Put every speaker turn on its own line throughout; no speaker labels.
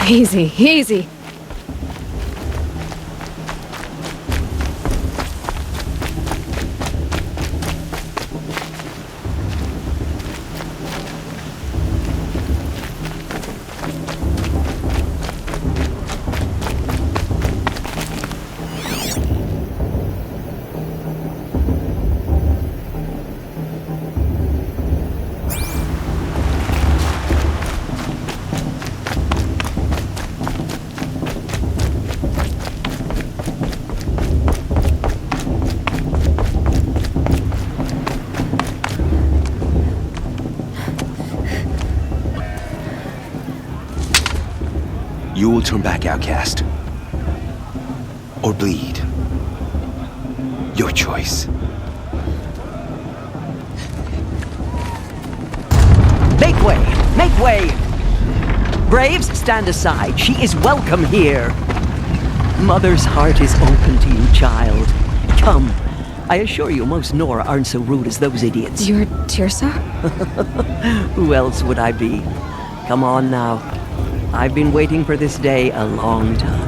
Easy, easy.
You will turn back, outcast. Or bleed. Your choice.
Make way! Make way! Braves, stand aside. She is welcome here. Mother's heart is open to you, child. Come. I assure you, most Nora aren't so rude as those idiots.
You're Tirsa?
Who else would I be? Come on now. I've been waiting for this day a long time.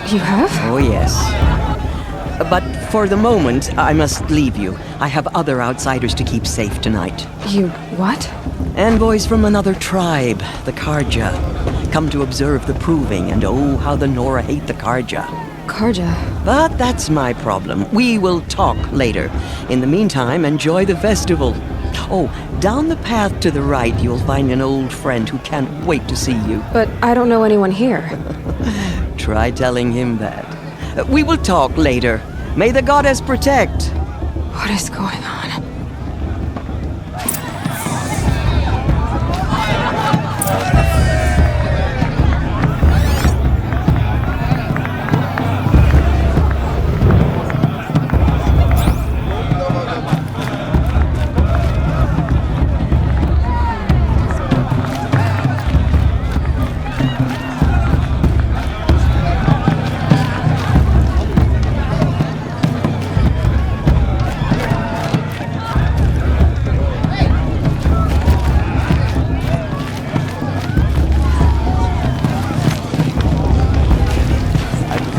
You have?
Oh, yes. But for the moment, I must leave you. I have other outsiders to keep safe tonight.
You what?
Envoys from another tribe, the Karja. Come to observe the proving, and oh, how the Nora hate the Karja.
Karja.
But that's my problem. We will talk later. In the meantime, enjoy the festival. Oh, down the path to the right, you'll find an old friend who can't wait to see you.
But I don't know anyone here.
Try telling him that. We will talk later. May the goddess protect.
What is going on?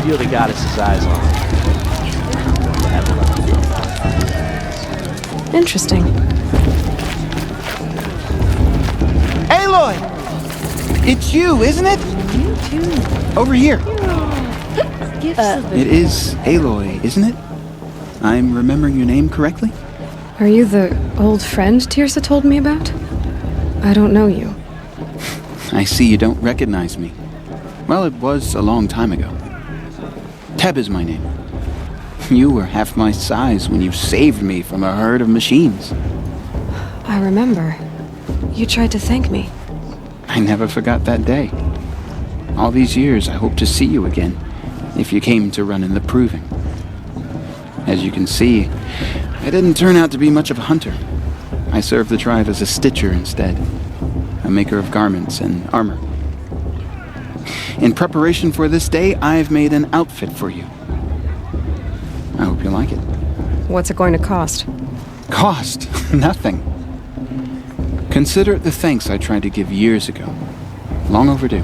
Feel the goddess's eyes on me.
Interesting.
Aloy! It's you, isn't it?
You too.
Over here.
It
It is Aloy, isn't it? I'm remembering your name correctly?
Are you the old friend Tirsa told me about? I don't know you.
I see you don't recognize me. Well, it was a long time ago. Teb is my name. You were half my size when you saved me from a herd of machines.
I remember. You tried to thank me.
I never forgot that day. All these years, I hope to see you again, if you came to run in the proving. As you can see, I didn't turn out to be much of a hunter. I served the tribe as a stitcher instead, a maker of garments and armor. In preparation for this day, I've made an outfit for you. I hope you like it.
What's it going to cost?
Cost? Nothing. Consider it the thanks I tried to give years ago. Long overdue.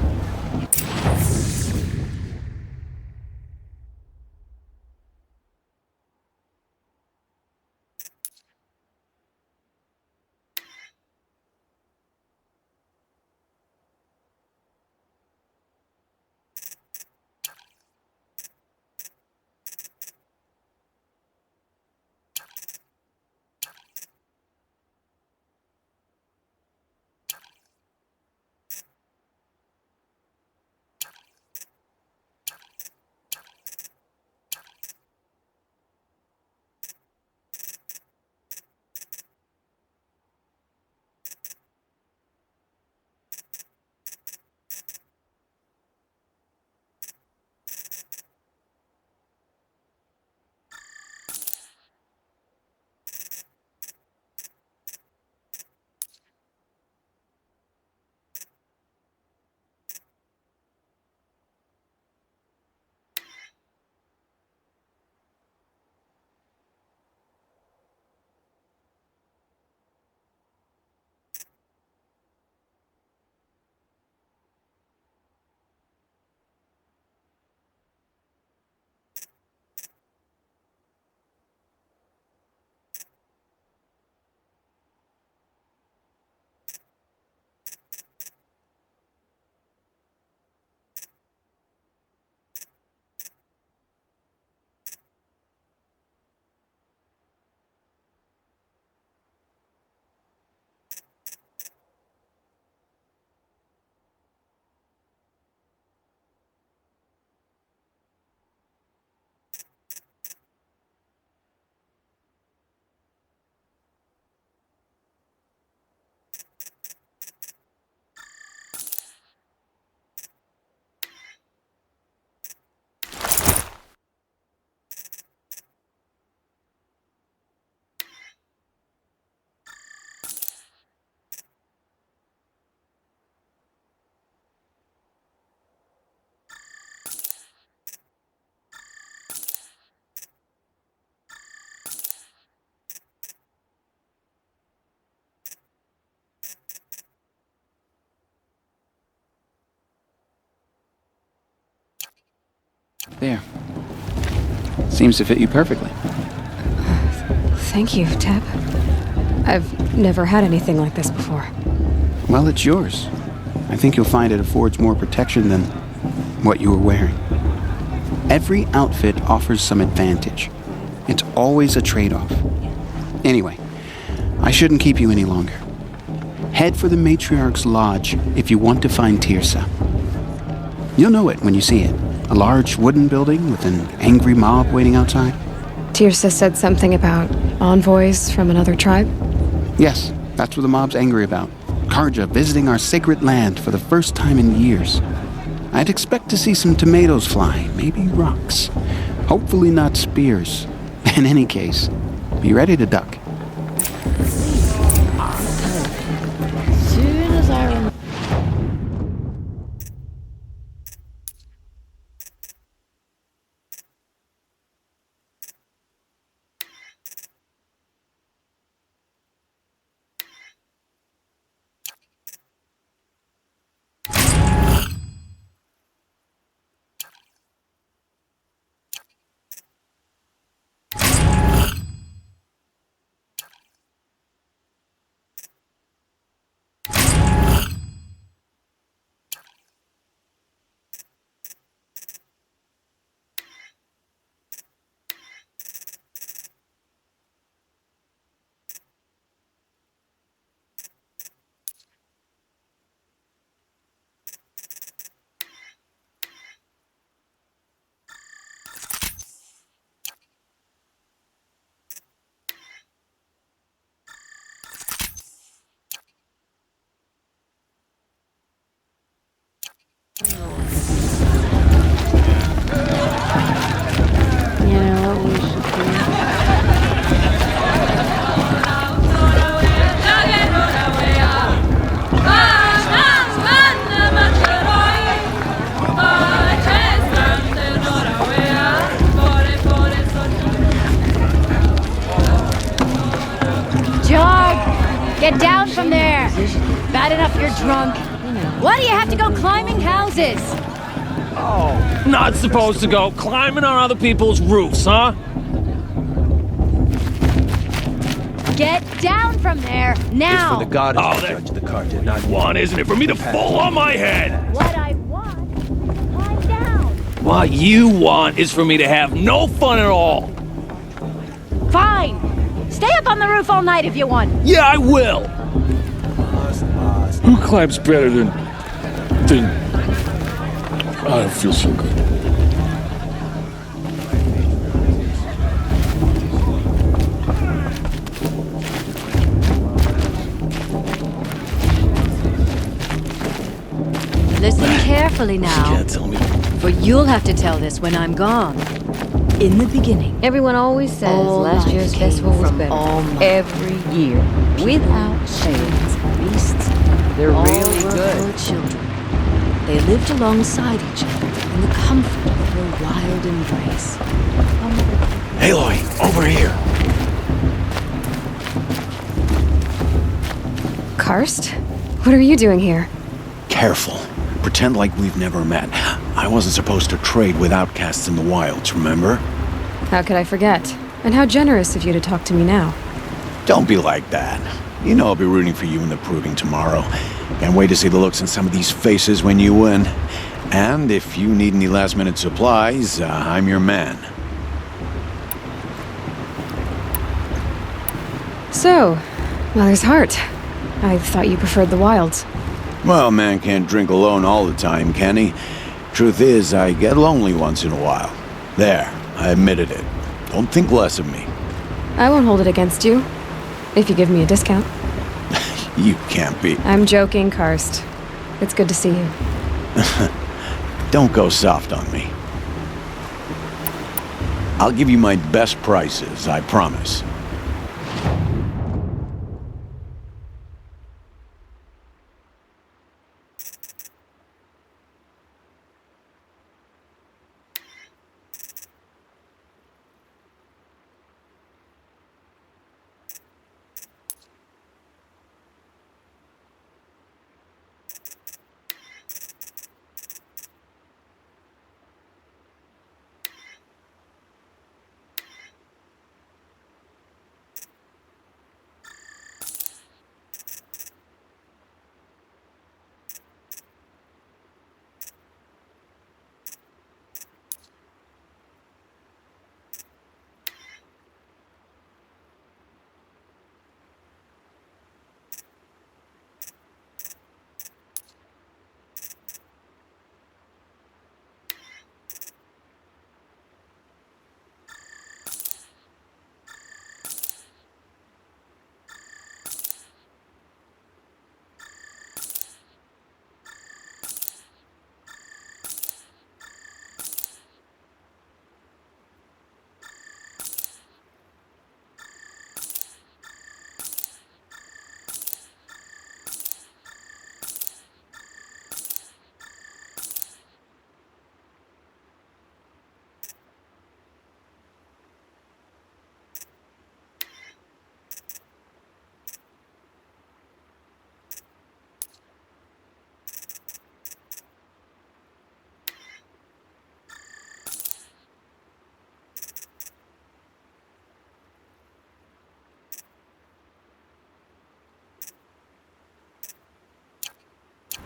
There. Seems to fit you perfectly.
Thank you, Teb. I've never had anything like this before.
Well, it's yours. I think you'll find it affords more protection than what you were wearing. Every outfit offers some advantage. It's always a trade-off. Anyway, I shouldn't keep you any longer. Head for the Matriarch's Lodge if you want to find Tirsa. You'll know it when you see it. A large wooden building with an angry mob waiting outside.
Tirsa said something about envoys from another tribe?
Yes, that's what the mob's angry about. Karja visiting our sacred land for the first time in years. I'd expect to see some tomatoes fly, maybe rocks. Hopefully not spears. In any case, be ready to duck.
Soon as I remember. You know what we should do?
Jog! Get down from there! Bad enough you're drunk. Why do you have to go climbing houses?
Not supposed to go climbing on other people's roofs, huh?
Get down from there, now!
For the goddess
Oh,
to
that-
judge the Karja, not
One, isn't it, for me to fall on my head?
What I want, climb down!
What you want is for me to have no fun at all.
Fine! Stay up on the roof all night if you want.
Yeah, I will. Who climbs better than... I don't feel so good.
Listen carefully now,
Can't tell me.
for you'll have to tell this when I'm gone. In the beginning,
Everyone always says
all
last year's
life
festival
came
was
from
better.
all minds.
Every year, without fail.
beasts,
They're
all
really
were
good.
her children. They lived alongside each other in the comfort of her wild embrace.
Aloy, over here.
Karst? What are you doing here?
Careful. Pretend like we've never met. I wasn't supposed to trade with outcasts in the wilds, remember?
How could I forget? And how generous of you to talk to me now.
Don't be like that. You know I'll be rooting for you in the proving tomorrow. Can't wait to see the looks on some of these faces when you win. And if you need any last-minute supplies, I'm your man.
So, Mother's Heart. I thought you preferred the wilds.
Well, man can't drink alone all the time, can he? Truth is, I get lonely once in a while. There, I admitted it. Don't think less of me.
I won't hold it against you. If you give me a discount.
You can't be.
I'm joking, Karst. It's good to see you.
Don't go soft on me. I'll give you my best prices, I promise.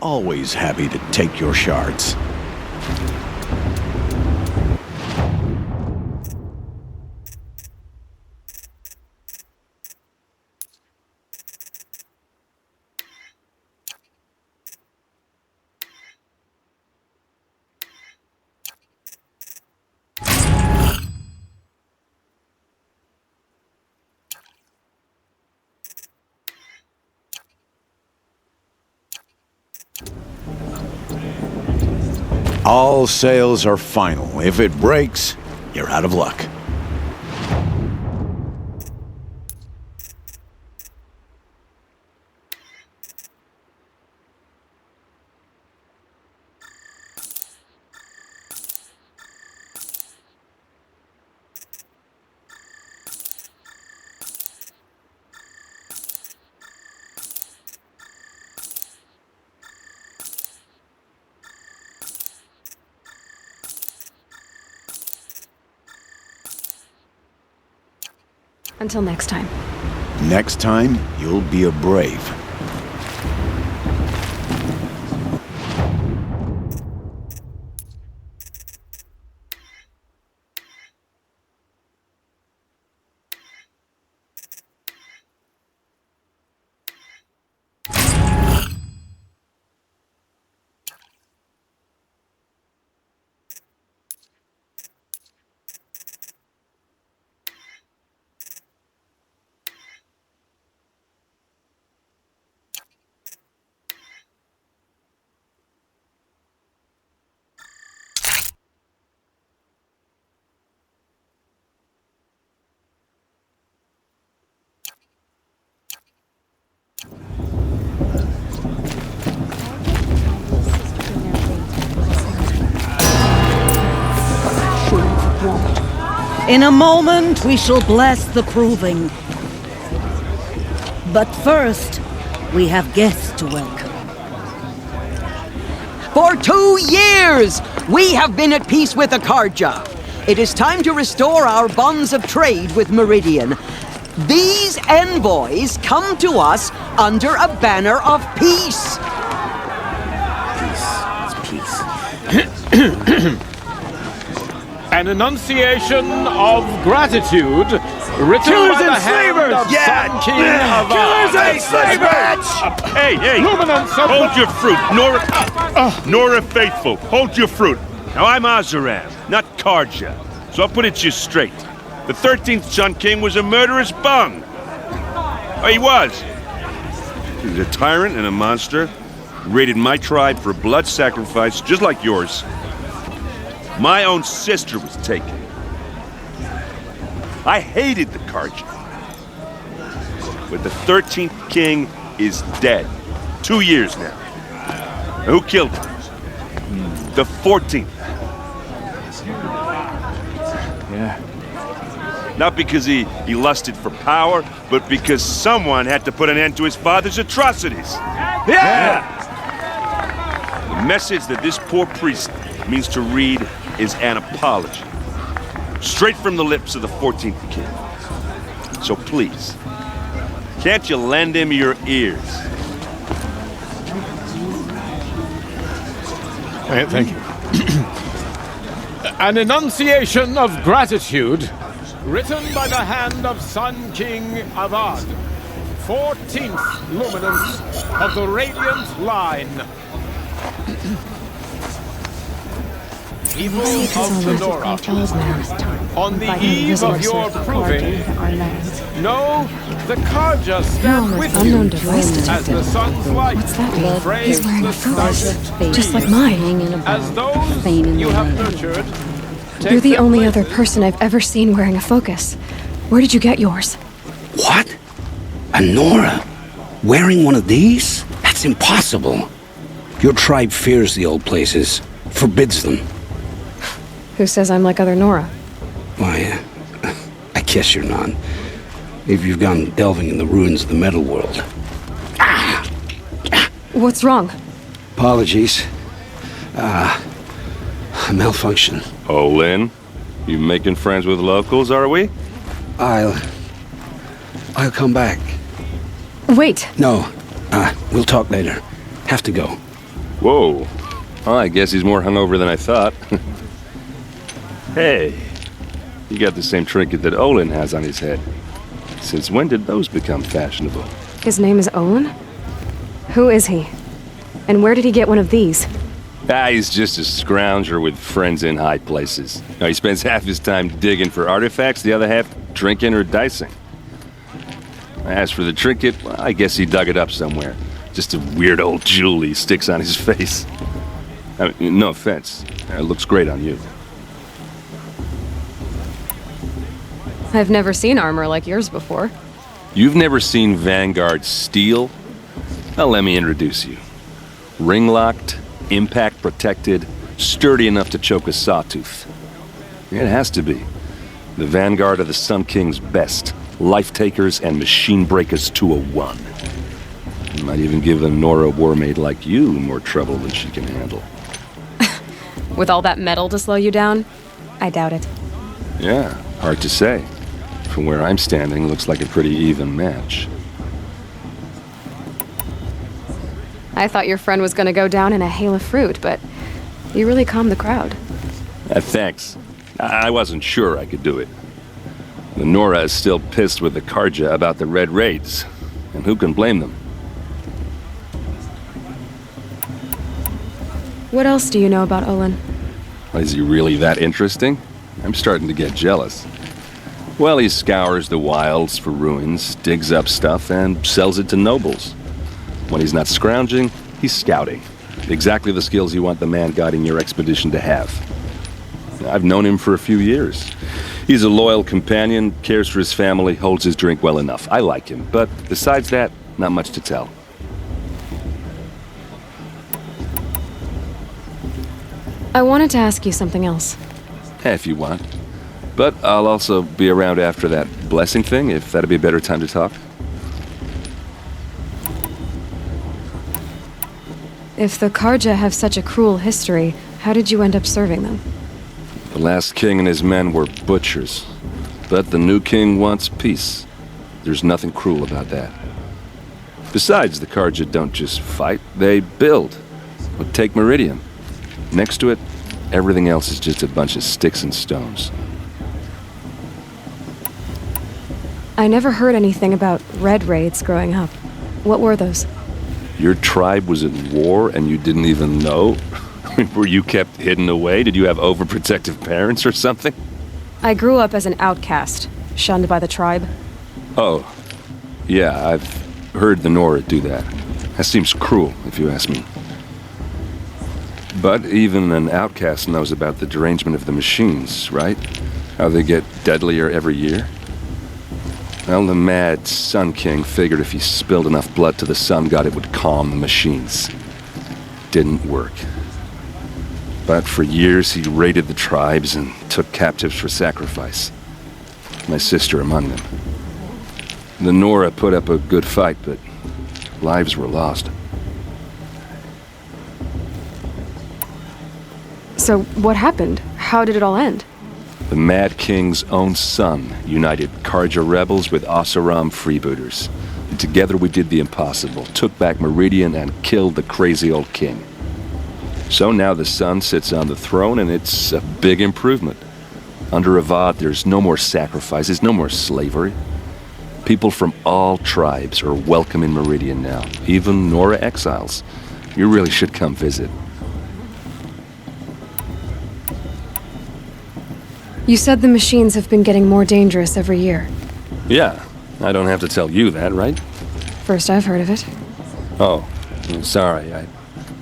always happy to take your shards. All sales are final. If it breaks, you're out of luck.
Until next time.
Next time, you'll be a brave.
In a moment, we shall bless the proving. But first, we have guests to welcome.
For 2 years, we have been at peace with Akarja. It is time to restore our bonds of trade with Meridian. These envoys come to us under a banner of peace.
An enunciation of gratitude written by the hand of Sun King of
Killers and slavers!
Hey, hold your fruit. Nora Faithful, hold your fruit. Now, I'm Azaram, not Karja, so I'll put it to you straight. The 13th Sun King was a murderous bung. Oh, he was. He was a tyrant and a monster. Raided my tribe for a blood sacrifice, just like yours. My own sister was taken. I hated the Karja. But the 13th king is dead. 2 years now. Who killed him? The 14th.
Yeah.
Not because he lusted for power, but because someone had to put an end to his father's atrocities.
Yeah!
The message that this poor priest means to read is an apology. Straight from the lips of the 14th king. So please, can't you lend him your ears?
Thank you. An enunciation of gratitude written by the hand of Sun King Avad, 14th luminance of the Radiant Line. Evil of the Nora, on the eve of your proving, know the Karja stand with you as the sun's light.
What's that mean? He's wearing a focus, just like
Hanging
mine.
about,
As those
feigning
you
the
have
rain.
nurtured,
You're the
them
only
with
other person I've ever seen wearing a focus. Where did you get yours?
What? A Nora? Wearing one of these? That's impossible. Your tribe fears the old places, forbids them.
Who says I'm like other Nora?
Why, I guess you're not. If you've gone delving in the ruins of the metal world.
What's wrong?
Apologies. A malfunction.
Oh, Lynn, you making friends with locals, are we?
I'll come back.
Wait.
No, we'll talk later. Have to go.
Whoa. Well, I guess he's more hungover than I thought. Hey, you got the same trinket that Olin has on his head. Since when did those become fashionable?
His name is Olin? Who is he? And where did he get one of these?
He's just a scrounger with friends in high places. Now, he spends half his time digging for artifacts, the other half drinking or dicing. As for the trinket, well, I guess he dug it up somewhere. Just a weird old jewel he sticks on his face. I mean, no offense. It looks great on you.
I've never seen armor like yours before.
You've never seen Vanguard steel? Well, let me introduce you. Ring-locked, impact-protected, sturdy enough to choke a sawtooth. It has to be. The Vanguard of the Sun King's best. Life-takers and machine breakers to a one. Might even give a Nora warmaid like you more trouble than she can handle.
With all that metal to slow you down? I doubt it.
Yeah, hard to say. From where I'm standing, looks like a pretty even match.
I thought your friend was gonna go down in a hail of fruit, but you really calmed the crowd.
Thanks. I wasn't sure I could do it. The Nora is still pissed with the Karja about the Red Raids, and who can blame them?
What else do you know about Olin?
Is he really that interesting? I'm starting to get jealous. Well, he scours the wilds for ruins, digs up stuff, and sells it to nobles. When he's not scrounging, he's scouting. Exactly the skills you want the man guiding your expedition to have. I've known him for a few years. He's a loyal companion, cares for his family, holds his drink well enough. I like him, but besides that, not much to tell.
I wanted to ask you something else.
If you want. But I'll also be around after that blessing thing, if that'd be a better time to talk.
If the Karja have such a cruel history, how did you end up serving them?
The last king and his men were butchers. But the new king wants peace. There's nothing cruel about that. Besides, the Karja don't just fight, they build. Well, take Meridian. Next to it, everything else is just a bunch of sticks and stones.
I never heard anything about Red Raids growing up. What were those?
Your tribe was at war and you didn't even know? Were you kept hidden away? Did you have overprotective parents or something?
I grew up as an outcast, shunned by the tribe.
Oh, yeah, I've heard the Nora do that. That seems cruel, if you ask me. But even an outcast knows about the derangement of the machines, right? How they get deadlier every year? Well, the mad Sun King figured if he spilled enough blood to the Sun God, it would calm the machines. Didn't work. But for years, he raided the tribes and took captives for sacrifice. My sister among them. The Nora put up a good fight, but lives were lost.
So what happened? How did it all end?
The Mad King's own son united Karja rebels with Oseram freebooters. And together we did the impossible, took back Meridian and killed the crazy old king. So now the son sits on the throne and it's a big improvement. Under Avad, there's no more sacrifices, no more slavery. People from all tribes are welcome in Meridian now, even Nora exiles. You really should come visit.
You said the machines have been getting more dangerous every year.
Yeah, I don't have to tell you that, right?
First I've heard of it.
Oh, sorry, I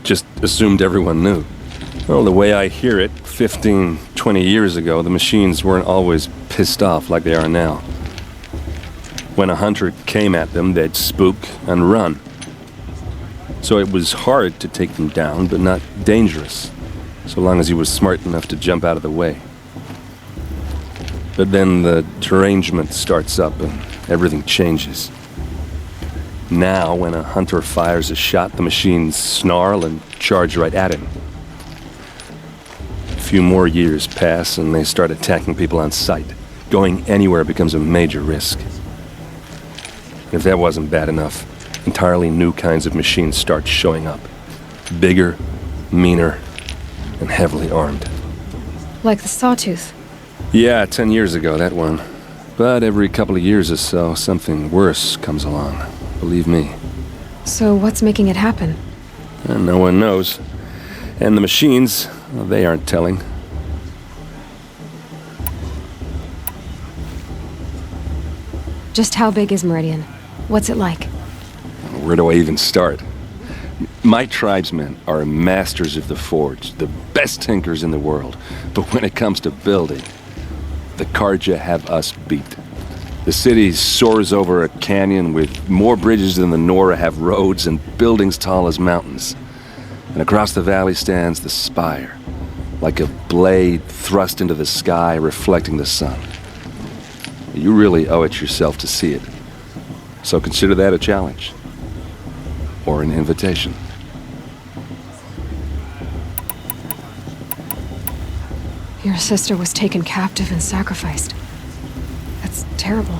just assumed everyone knew. Well, the way I hear it, 15, 20 years ago, the machines weren't always pissed off like they are now. When a hunter came at them, they'd spook and run. So it was hard to take them down, but not dangerous, so long as he was smart enough to jump out of the way. But then the derangement starts up and everything changes. Now, when a hunter fires a shot, the machines snarl and charge right at him. A few more years pass and they start attacking people on sight. Going anywhere becomes a major risk. If that wasn't bad enough, entirely new kinds of machines start showing up. Bigger, meaner, and heavily armed.
Like the Sawtooth.
Yeah, 10 years ago, that one. But every couple of years or so, something worse comes along. Believe me.
So what's making it happen?
And no one knows. And the machines, well, they aren't telling.
Just how big is Meridian? What's it like?
Where do I even start? My tribesmen are masters of the forge, the best tinkers in the world. But when it comes to building, the Karja have us beat. The city soars over a canyon with more bridges than the Nora have roads and buildings tall as mountains. And across the valley stands the spire, like a blade thrust into the sky reflecting the sun. You really owe it yourself to see it. So consider that a challenge. Or an invitation.
Your sister was taken captive and sacrificed. That's terrible.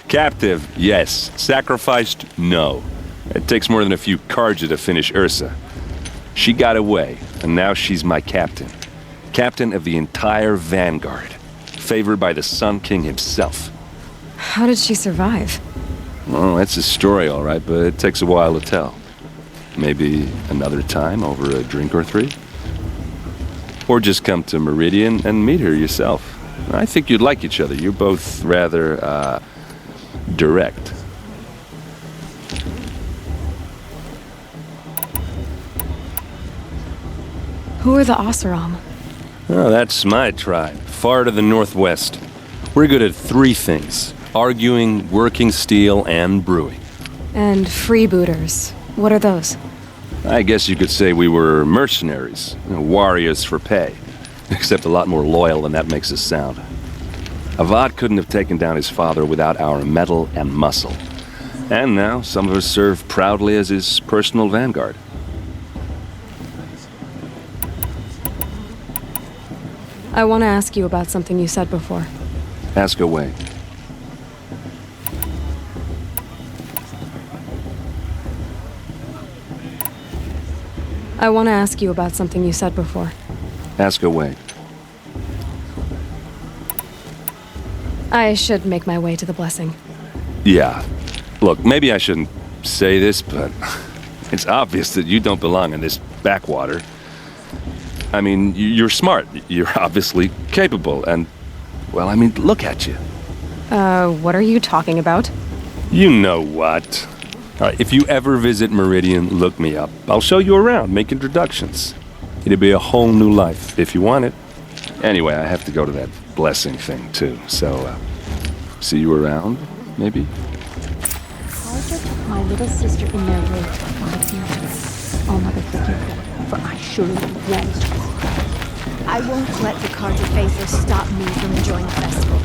Captive, yes. Sacrificed, no. It takes more than a few Karja to finish Ursa. She got away, and now she's my captain. Captain of the entire Vanguard. Favored by the Sun King himself.
How did she survive?
Well, that's a story, all right, but it takes a while to tell. Maybe another time over a drink or three? Or just come to Meridian and meet her yourself. I think you'd like each other. You're both rather, direct.
Who are the Oseram?
Oh, that's my tribe, far to the northwest. We're good at three things. Arguing, working steel, and brewing.
And freebooters. What are those?
I guess you could say we were mercenaries. Warriors for pay. Except a lot more loyal than that makes us sound. Avad couldn't have taken down his father without our metal and muscle. And now, some of us serve proudly as his personal vanguard.
I want to ask you about something you said before.
Ask away.
I want to ask you about something you said before.
Ask away.
I should make my way to the blessing.
Yeah. Look, maybe I shouldn't say this, but it's obvious that you don't belong in this backwater. I mean, you're smart. You're obviously capable, and, well, I mean, look at you.
What are you talking about?
You know what. All right, if you ever visit Meridian, look me up. I'll show you around, make introductions. It'll be a whole new life, if you want it. Anyway, I have to go to that blessing thing, too, so, see you around, maybe?
Carter took my little sister in their way 5 years ago. Oh, Mother, forgive them, for I surely wronged her. I won't let the Carter faithful stop me from enjoying the festival.